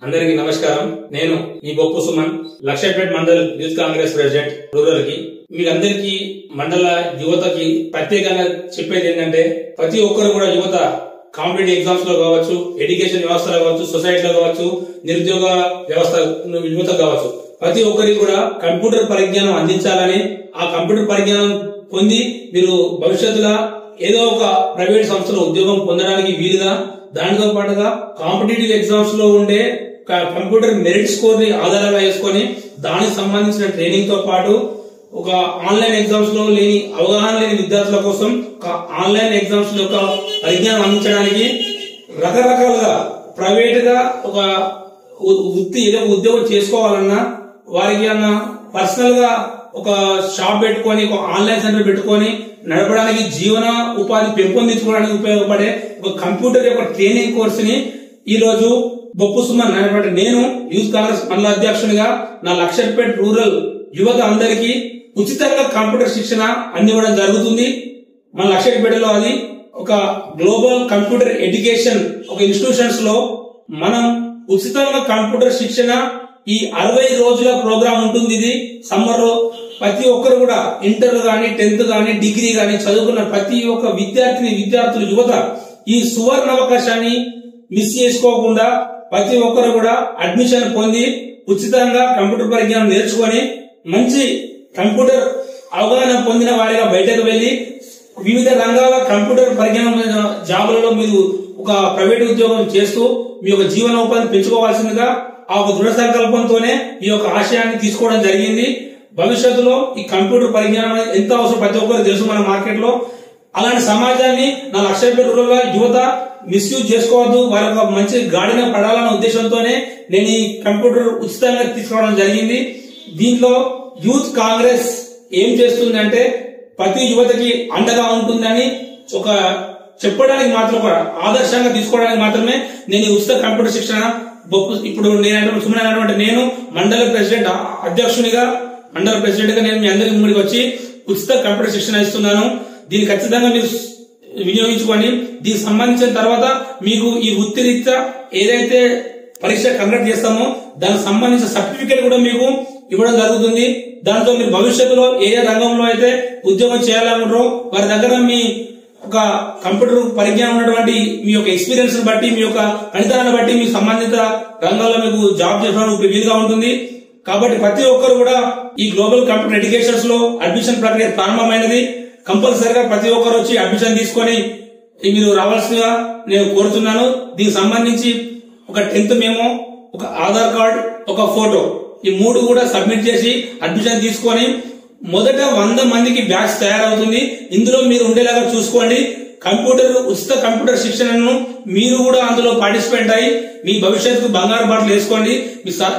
అందరికీ నమస్కారం. నేను మీ Boppu Suman, Lakshapet mandal youth Congress president rural కి. మీరందరికీ మండల యువతకి ప్రత్యేకంగా చెప్పేది ఏంటంటే, ప్రతి ఒక్కరు కూడా యువత కాంపిటేటివ్ ఎగ్జామ్స్ లో కావచ్చు, ఎడ్యుకేషన్ వ్యవస్థలో కావచ్చు, సొసైటీలో కావచ్చు, నిరుద్యోగ వ్యవస్థ యువత కావచ్చు, ప్రతి ఒక్కరికి కూడా కంప్యూటర్ పరిజ్ఞానం అందించాలని, ఆ కంప్యూటర్ పరిజ్ఞానం పొంది మీరు భవిష్యత్తులో ఏదో ఒక ప్రైవేట్ సంస్థలో ఉద్యోగం పొందడానికి వీలుగా, దానితో పాటుగా కాంపిటేటివ్ ఎగ్జామ్స్ లో ఉండే కంప్యూటర్ మెరిట్ స్కోర్ ని ఆధారంగా చేసుకుని దానికి సంబంధించిన ట్రైనింగ్ తో పాటు ఒక ఆన్లైన్ ఎగ్జామ్స్ లో లేని అవగాహన లేని విద్యార్థుల కోసం ఆన్లైన్ ఎగ్జామ్స్ లో ఒక పరిజ్ఞానం అందించడానికి రకరకాలుగా ప్రైవేట్ గా ఒక వృత్తి ఏదో ఉద్యోగం చేసుకోవాలన్నా, వారికి అన్న పర్సనల్ గా ఒక షాప్ పెట్టుకొని, ఒక ఆన్లైన్ సెంటర్ పెట్టుకొని నడపడానికి, జీవన ఉపాధి పెంపొందించుకోవడానికి ఉపయోగపడే ఒక కంప్యూటర్ యొక్క ట్రైనింగ్ కోర్సు ని ఈ రోజు బొప్పు సుమన్ అనేటువంటి నేను యూత్ కాంగ్రెస్ మండల అధ్యక్షునిగా నా లక్షపేట్ రూరల్ యువత అందరికీ ఉచితంగా కంప్యూటర్ శిక్షణ అందివ్వడం జరుగుతుంది. మన లక్షపేటలో అది ఒక గ్లోబల్ కంప్యూటర్ ఎడ్యుకేషన్ ఒక ఇన్స్టిట్యూషన్స్ లో మనం ఉచితంగా కంప్యూటర్ శిక్షణ ఈ 60 రోజుల ప్రోగ్రాం ఉంటుంది. ఇది సమ్మర్ లో ప్రతి ఒక్కరు కూడా ఇంటర్ గానీ, 10th గానీ, డిగ్రీ గానీ చదువుకున్న ప్రతి ఒక్క విద్యార్థులు యువత ఈ సువర్ణ అవకాశాన్ని మిస్ చేసుకోకుండా ప్రతి ఒక్కరు కూడా అడ్మిషన్ పొంది ఉచితంగా కంప్యూటర్ పరిజ్ఞానం నేర్చుకొని మంచి కంప్యూటర్ అవగాహన పొందిన వారిగా బయటకు వెళ్లి వివిధ రంగాల కంప్యూటర్ పరిజ్ఞానం జాబులలో మీరు ఒక ప్రైవేట్ ఉద్యోగం చేస్తూ మీ యొక్క జీవనోపాధిని పెంచుకోవాల్సిందిగా ఆ ఒక దృఢ సంకల్పంతోనే ఈ యొక్క ఆశయాన్ని తీసుకోవడం జరిగింది. భవిష్యత్తులో ఈ కంప్యూటర్ పరిజ్ఞానం ఎంత అవసరం ప్రతి ఒక్కరు తెలుసు మన మార్కెట్ లో. అలాంటి సమాజాన్ని నా లక్షపేట రూరల్ యువత మిస్యూజ్ చేసుకోవద్దు, వారి ఒక మంచి గాడిన పడాలన్న ఉద్దేశంతోనే నేను ఈ కంప్యూటర్ ఉచితంగా తీసుకోవడం జరిగింది. దీంట్లో యూత్ కాంగ్రెస్ ఏం చేస్తుంది అంటే ప్రతి యువతకి అండగా ఉంటుందని ఒక చెప్పడానికి మాత్రం, ఒక ఆదర్శంగా తీసుకోవడానికి మాత్రమే నేను ఈ ఉచిత కంప్యూటర్ శిక్షణ ఇప్పుడు నేను మండల ప్రెసిడెంట్ అధ్యక్షునిగా, మండల ప్రెసిడెంట్ గా నేను మీ అందరి ముందుకు వచ్చి ఉచిత కంప్యూటర్ శిక్షణ ఇస్తున్నాను. దీన్ని ఖచ్చితంగా మీరు వినియోగించుకొని దీనికి సంబంధించిన తర్వాత మీకు ఈ వృత్తిరీత్యా ఏదైతే పరీక్ష కండక్ట్ చేస్తామో దానికి సంబంధించిన సర్టిఫికేట్ కూడా మీకు ఇవ్వడం జరుగుతుంది. దాంతో మీరు భవిష్యత్తులో ఏ రంగంలో అయితే ఉద్యోగం చేయాలనుకుంటారో వారి దగ్గర మీ ఒక కంప్యూటర్ పరిజ్ఞానం ఉన్నటువంటి మీ యొక్క ఎక్స్పీరియన్స్ బట్టి, మీ యొక్క ఫలితాలను బట్టి మీ సంబంధిత రంగాల్లో మీకు జాబ్ చేసుకోవడానికి వీలుగా ఉంటుంది. కాబట్టి ప్రతి ఒక్కరు కూడా ఈ గ్లోబల్ కంప్యూటర్ ఎడ్యుకేషన్స్ లో అడ్మిషన్ ప్రక్రియ ప్రారంభమైనది. కంపల్సరిగా ప్రతి ఒక్కరు వచ్చి అడ్మిషన్ తీసుకొని మీరు రావాల్సిందిగా నేను కోరుతున్నాను. దీనికి సంబంధించి ఒక 10th మేము ఒక ఆధార్ కార్డ్, ఒక ఫోటో, ఈ 3 కూడా సబ్మిట్ చేసి అడ్మిషన్ తీసుకొని మొదట 100 మందికి బ్యాచ్ తయారవుతుంది. ఇందులో మీరు ఉండేలాగా చూసుకోండి. ఉచిత కంప్యూటర్ శిక్షణను మీరు కూడా అందులో పార్టిసిపేట్ అయ్యి మీ భవిష్యత్తుకు బంగారు బాటలు వేసుకోండి.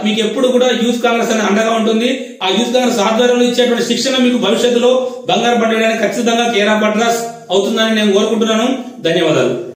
మీకు ఎప్పుడు కూడా యూత్ కాంగ్రెస్ అనే అండగా ఉంటుంది. ఆ యూత్ కాంగ్రెస్ ఆధ్వర్యంలో ఇచ్చేటువంటి శిక్షణ మీకు భవిష్యత్తులో బంగారు బాట వేయడానికి ఖచ్చితంగా కేర్ ఆఫ్ అడ్రస్ అవుతుందని నేను కోరుకుంటున్నాను. ధన్యవాదాలు.